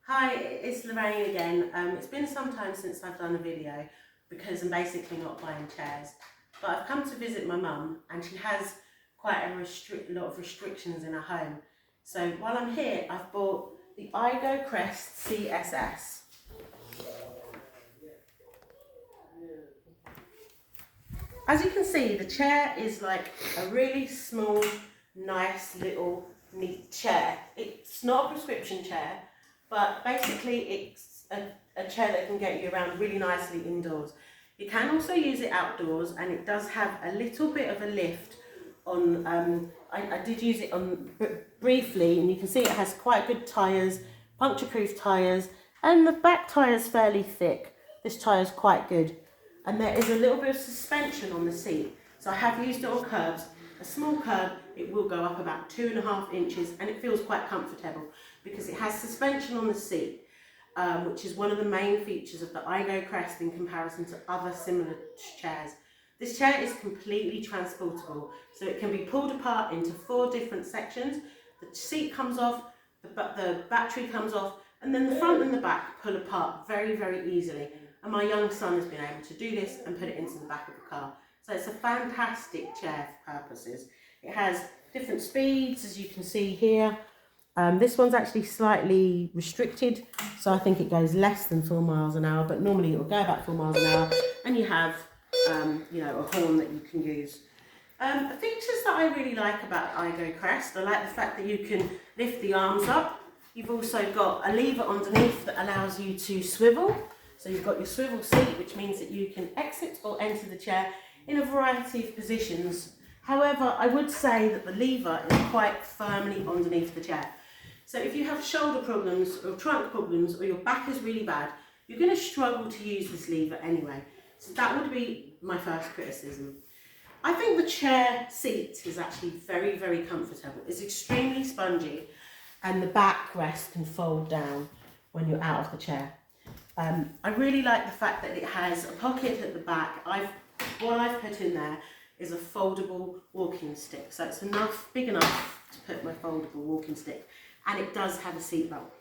Hi, it's Lorraine again. It's been some time since I've done a video because I'm basically not buying chairs. But I've come to visit my mum and she has quite a lot of restrictions in her home. So while I'm here, I've bought the IGO Crest CSS. As you can see, the chair is like a really small, nice little neat chair. It's not a prescription chair, but basically it's a chair that can get you around really nicely indoors. You can also use it outdoors, and it does have a little bit of a lift on, I did use it on briefly, and you can see it has quite good tyres, puncture-proof tyres, and the back tyre is fairly thick. This tyre is quite good. And there is a little bit of suspension on the seat. So I have used it on curbs. A small curb, it will go up about 2.5 inches, and it feels quite comfortable because it has suspension on the seat, which is one of the main features of the IGO Crest in comparison to other similar chairs. This chair is completely transportable, so it can be pulled apart into 4 different sections. The seat comes off, the battery comes off, and then the front and the back pull apart very, very easily. And my young son has been able to do this and put it into the back of the car. So it's a fantastic chair for purposes. It has different speeds, as you can see here. This one's actually slightly restricted, so I think it goes less than 4 miles an hour, but normally it will go about 4 miles an hour. And you have, a horn that you can use. The features that I really like about IGO Crest, I like the fact that you can lift the arms up. You've also got a lever underneath that allows you to swivel. So you've got your swivel seat, which means that you can exit or enter the chair in a variety of positions. However, I would say that the lever is quite firmly underneath the chair. So if you have shoulder problems or trunk problems, or your back is really bad, you're going to struggle to use this lever anyway. So that would be my first criticism. I think the chair seat is actually very, very comfortable. It's extremely spongy, and the backrest can fold down when you're out of the chair. I really like the fact that it has a pocket at the back. What I've put in there is a foldable walking stick. So it's big enough to put my foldable walking stick. And it does have a seat belt.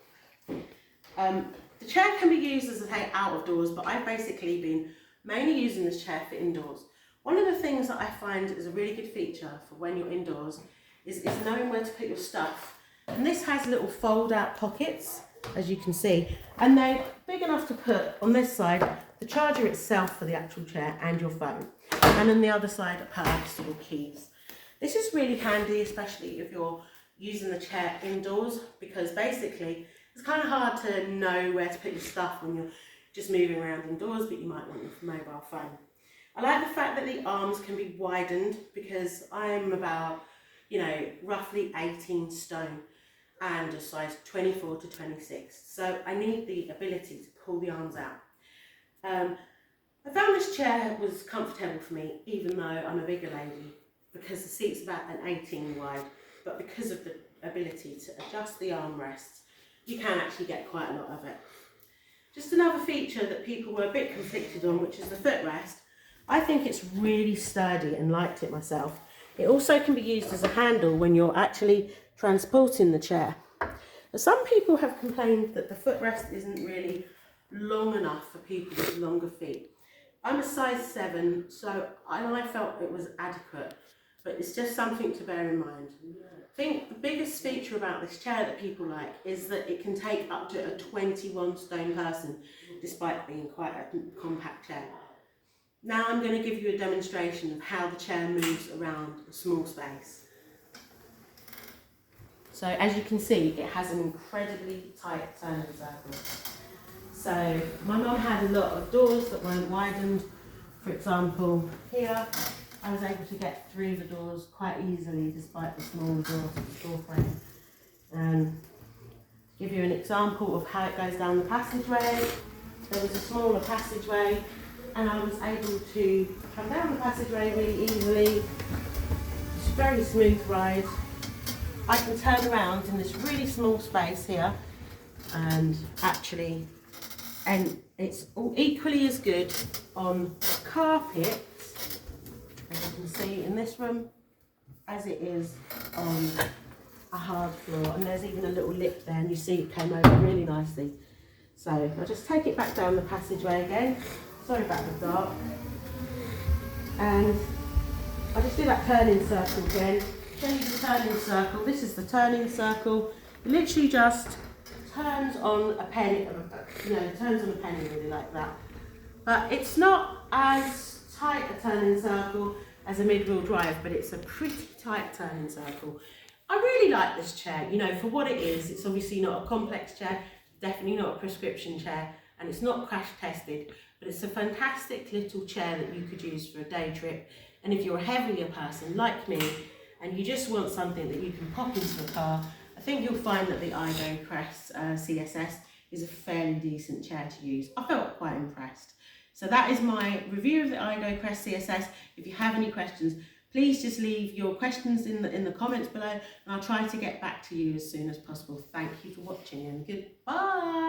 The chair can be used, as I say, out of doors, but I've basically been mainly using this chair for indoors. One of the things that I find is a really good feature for when you're indoors is knowing where to put your stuff. And this has little fold-out pockets, as you can see, and they're big enough to put on this side the charger itself for the actual chair and your phone, and on the other side a purse or keys. This is really handy, especially if you're using the chair indoors, because basically it's kind of hard to know where to put your stuff when you're just moving around indoors, but you might want your mobile phone. I like the fact that the arms can be widened, because I'm about, roughly 18 stone. And a size 24 to 26. So I need the ability to pull the arms out. I found this chair was comfortable for me, even though I'm a bigger lady, because the seat's about an 18 wide, but because of the ability to adjust the armrests, you can actually get quite a lot of it. Just another feature that people were a bit conflicted on, which is the footrest. I think it's really sturdy and liked it myself. It also can be used as a handle when you're actually transporting the chair. Now, some people have complained that the footrest isn't really long enough for people with longer feet. I'm a size 7, so I felt it was adequate, but it's just something to bear in mind. I think the biggest feature about this chair that people like is that it can take up to a 21 stone person, despite being quite a compact chair. Now I'm going to give you a demonstration of how the chair moves around a small space. So as you can see, it has an incredibly tight turning circle. So my mum had a lot of doors that weren't widened. For example, here, I was able to get through the doors quite easily despite the small doors of the door frame. And to give you an example of how it goes down the passageway, there was a smaller passageway, and I was able to come down the passageway really easily. It's a very smooth ride. I can turn around in this really small space here, and it's all equally as good on carpet, as you can see in this room, as it is on a hard floor, and there's even a little lip there, and you see it came over really nicely. So I'll just take it back down the passageway again. Sorry about the dark. And I'll just do that turning circle again. Show you the turning circle. This is the turning circle. It literally just turns on a penny, turns on a penny really like that. But it's not as tight a turning circle as a mid-wheel drive, but it's a pretty tight turning circle. I really like this chair, for what it is. It's obviously not a complex chair, definitely not a prescription chair, and it's not crash tested, but it's a fantastic little chair that you could use for a day trip. And if you're a heavier person like me, and you just want something that you can pop into the car, I think you'll find that the IGO Crest CSS is a fairly decent chair to use. I felt quite impressed. So that is my review of the IGO Crest CSS. If you have any questions, please just leave your questions in the comments below, and I'll try to get back to you as soon as possible. Thank you for watching, and goodbye.